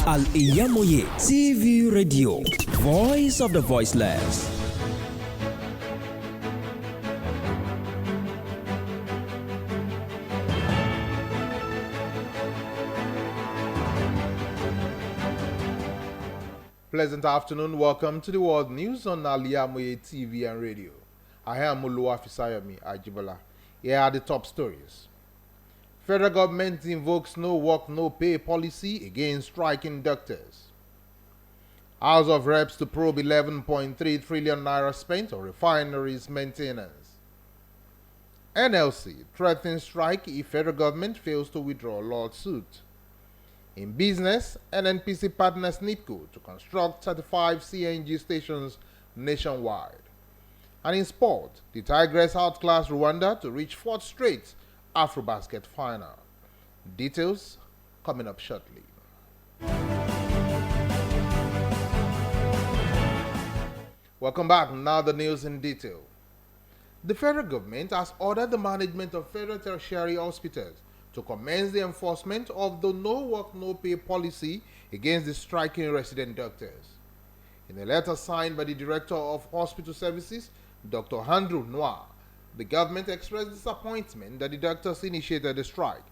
Al-IyamoyeTv Radio, Voice of the Voiceless. Pleasant afternoon. Welcome to the world news on Al-IyamoyeTv and radio. I am Oluwafisayomi, Ajibola. Here are the top stories. Federal government invokes no work, no pay policy against striking doctors. House of Reps to probe 11.3 trillion naira spent on refineries maintenance. NLC threatens strike if federal government fails to withdraw lawsuit. In business, NNPC partners NIPCO to construct 35 CNG stations nationwide. And in sport, the Tigers outclassed Rwanda to reach 4th straight Afrobasket final. Details coming up shortly. Welcome back. Now the news in detail. The federal government has ordered the management of federal tertiary hospitals to commence the enforcement of the no work, no pay policy against the striking resident doctors. In a letter signed by the Director of Hospital Services, Dr. Andrew Noah, the government expressed disappointment that the doctors initiated the strike,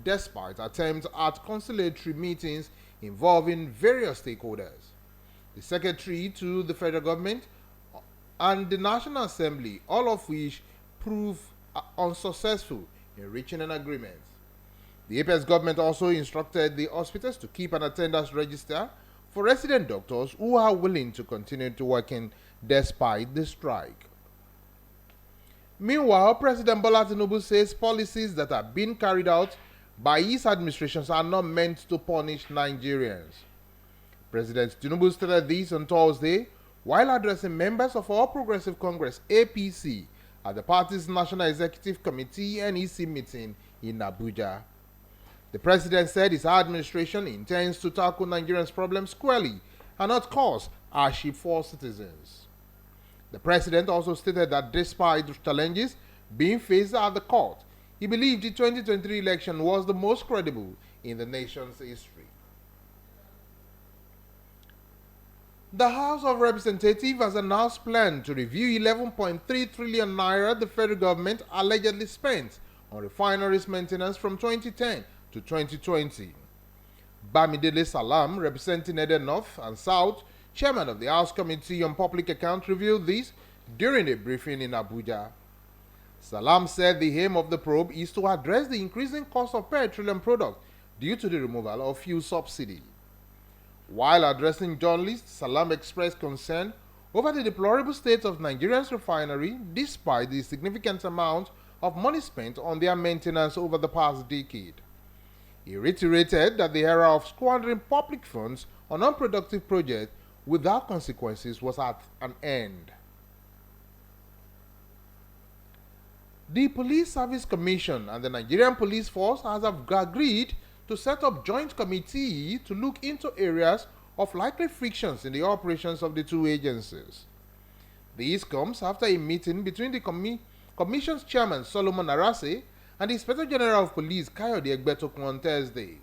despite attempts at conciliatory meetings involving various stakeholders. The Secretary to the federal government and the National Assembly, all of which proved unsuccessful in reaching an agreement. The Apex government also instructed the hospitals to keep an attendance register for resident doctors who are willing to continue to working despite the strike. Meanwhile, President Bola Tinubu says policies that are being carried out by his administrations are not meant to punish Nigerians. President Tinubu stated this on Thursday while addressing members of All Progressive Congress (APC) at the party's National Executive Committee NEC meeting in Abuja. The president said his administration intends to tackle Nigerians' problems squarely and not cause hardship for citizens. The president also stated that despite the challenges being faced at the court, he believed the 2023 election was the most credible in the nation's history. The House of Representatives has announced plan to review 11.3 trillion naira the federal government allegedly spent on refineries maintenance from 2010 to 2020. Bamidele Salam, representing Eden North and South, chairman of the House Committee on Public Accounts, revealed this during a briefing in Abuja. Salam said the aim of the probe is to address the increasing cost of petroleum products due to the removal of fuel subsidy. While addressing journalists, Salam expressed concern over the deplorable state of Nigeria's refinery despite the significant amount of money spent on their maintenance over the past decade. He reiterated that the era of squandering public funds on unproductive projects without consequences was at an end. The Police Service Commission and the Nigerian Police Force have agreed to set up joint committee to look into areas of likely frictions in the operations of the two agencies. This comes after a meeting between the Commission's chairman Solomon Arase and the Inspector General of Police Kayode Egbetokun on Thursday.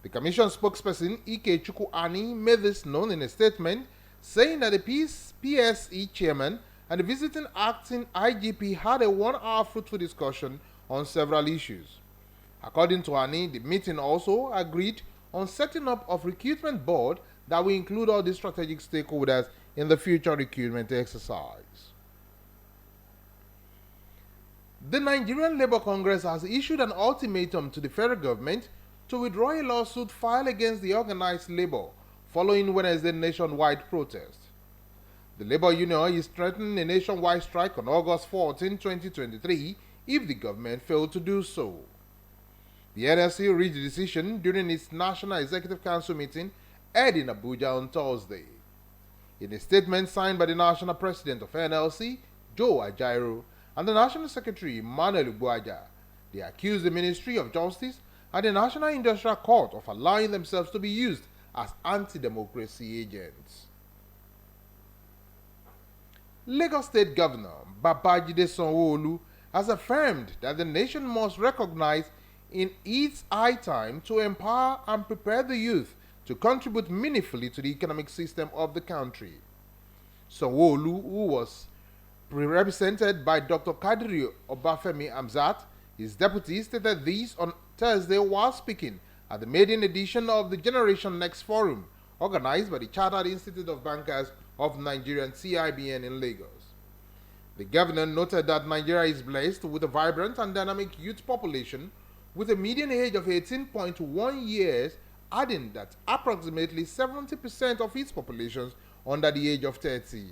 The Commission spokesperson Ike Chukwuani made this known in a statement, saying that the PSE chairman and the visiting acting IGP had a 1-hour fruitful discussion on several issues. According to Ani, the meeting also agreed on setting up of recruitment board that will include all the strategic stakeholders in the future recruitment exercise. The Nigerian Labour Congress has issued an ultimatum to the federal government to withdraw a lawsuit filed against the organized labor following Wednesday's nationwide protest. The labor union is threatening a nationwide strike on August 14, 2023 if the government failed to do so. The NLC reached the decision during its National Executive Council meeting held in Abuja on Thursday. In a statement signed by the National President of NLC, Joe Ajaero, and the National Secretary, Emmanuel Ubuaja, they accused the Ministry of Justice and the National Industrial Court of allowing themselves to be used as anti-democracy agents. Lagos State Governor Babajide Sanwo-Olu has affirmed that the nation must recognize in its high time to empower and prepare the youth to contribute meaningfully to the economic system of the country. Sanwo-Olu, who was represented by Dr. Kadri Obafemi Amzat, his deputy, stated this on Thursday while speaking at the maiden edition of the Generation Next Forum, organized by the Chartered Institute of Bankers of Nigeria and CIBN in Lagos. The governor noted that Nigeria is blessed with a vibrant and dynamic youth population with a median age of 18.1 years, adding that approximately 70% of its population is under the age of 30.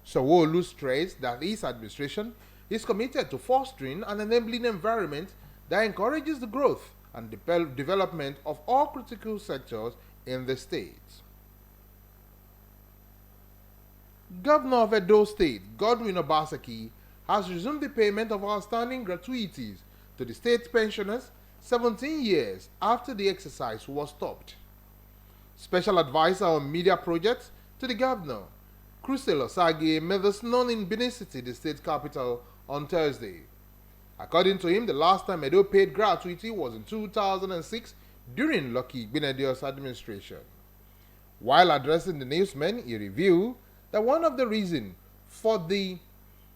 Sanwo-Olu stressed that his administration is committed to fostering an enabling environment that encourages the growth and development of all critical sectors in the state. Governor of Edo State, Godwin Obaseki, has resumed the payment of outstanding gratuities to the state pensioners 17 years after the exercise was stopped. Special advisor on media projects to the governor, Crusel Osage, made this known in Benin City, the state capital, on Thursday. According to him, the last time Edo paid gratuity was in 2006 during Lucky Benedio's administration. While addressing the newsmen, he revealed that one of the reasons for the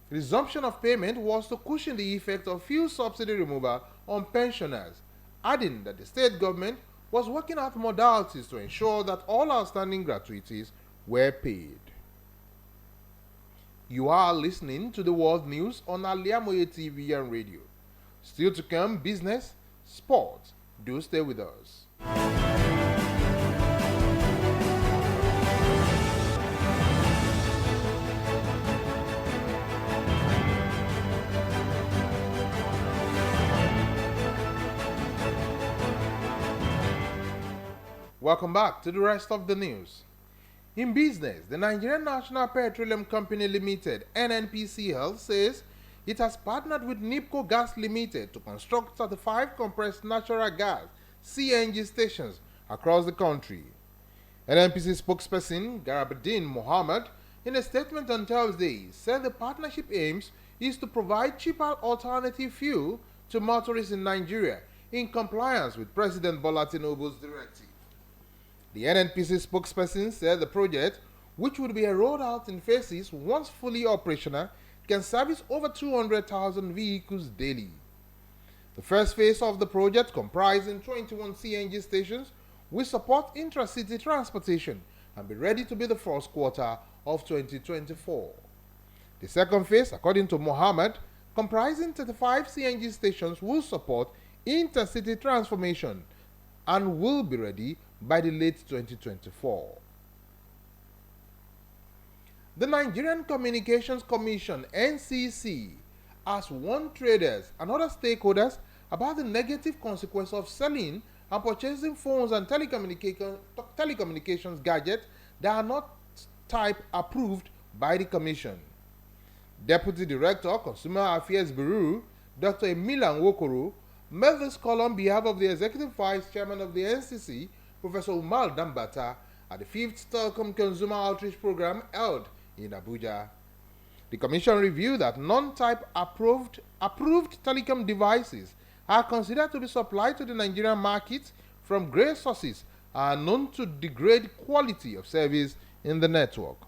resumption of payment was to cushion the effect of fuel subsidy removal on pensioners, adding that the state government was working out modalities to ensure that all outstanding gratuities were paid. You are listening to the world news on Al-IyamoyeTv and radio. Still to come, business, sports. Do stay with us. Welcome back to the rest of the news. In business, the Nigerian National Petroleum Company Limited, NNPCL, says it has partnered with NIPCO Gas Limited to construct 35 compressed natural gas (CNG) stations across the country. NNPC spokesperson Garabuddin Mohammed, in a statement on Thursday, said the partnership aims is to provide cheaper alternative fuel to motorists in Nigeria in compliance with President Bola Tinubu's directive. The NNPC spokesperson said the project, which would be rolled out in phases once fully operational, can service over 200,000 vehicles daily. The first phase of the project, comprising 21 CNG stations, will support intra-city transportation and be ready to be the first quarter of 2024. The second phase, according to Mohammed, comprising 35 CNG stations, will support intercity transformation and will be ready by the late 2024. The Nigerian Communications Commission (NCC) has warned traders and other stakeholders about the negative consequence of selling and purchasing phones and telecommunications gadgets that are not type approved by the Commission. Deputy Director, Consumer Affairs Bureau, Dr. Emila Nwokoro, made this call on behalf of the Executive Vice Chairman of the NCC, Professor Umar Dambata, at the 5th Telecom Consumer Outreach Program held in Abuja. The Commission reviewed that non-type approved telecom devices are considered to be supplied to the Nigerian market from grey sources and are known to degrade quality of service in the network.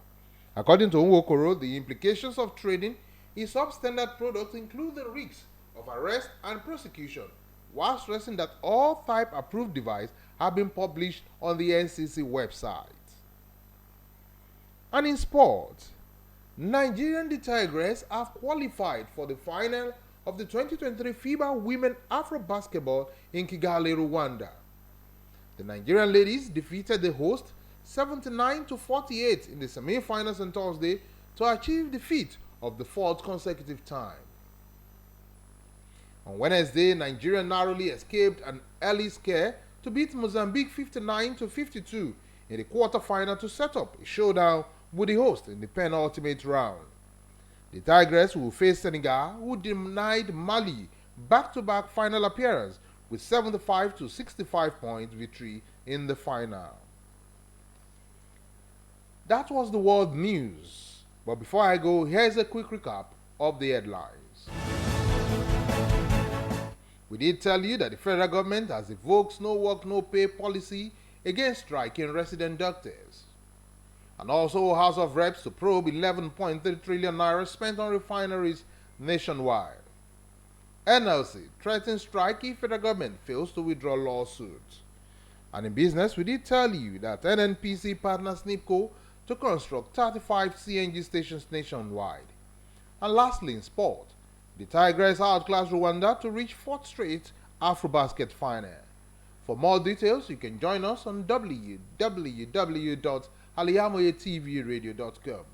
According to Nwokoro, the implications of trading in substandard products include the risks of arrest and prosecution, while stressing that all type-approved devices have been published on the NCC website. And in sports, Nigerian Tigress have qualified for the final of the 2023 FIBA Women Afro Basketball in Kigali, Rwanda. The Nigerian ladies defeated the host 79-48 in the semi-finals on Thursday to achieve the feat of the fourth consecutive time. On Wednesday, Nigeria narrowly escaped an early scare to beat Mozambique 59-52 in the quarterfinal to set up a showdown with the host in the penultimate round. The Tigress will face Senegal, who denied Mali back-to-back final appearance with 75-65 point victory in the final. That was the world news. But before I go, here's a quick recap of the headlines. We did tell you that the federal government has evoked no work, no pay policy against striking resident doctors. And also House of Reps to probe 11.3 trillion naira spent on refineries nationwide. NLC threatens strike if federal government fails to withdraw lawsuits. And in business, we did tell you that NNPC partners NIPCO to construct 35 CNG stations nationwide. And lastly, in sport, the Tigers outclassed Rwanda to reach 4th straight AfroBasket final. For more details, you can join us on www.Al-IyamoyeTVradio.com.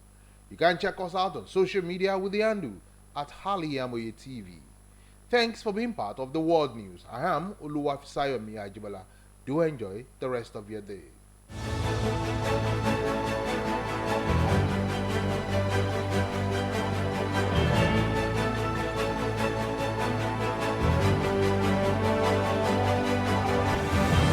You can check us out on social media with the handle at Al-IyamoyeTV. Thanks for being part of the world news. I am Oluwafisayomi Ajibola. Do enjoy the rest of your day.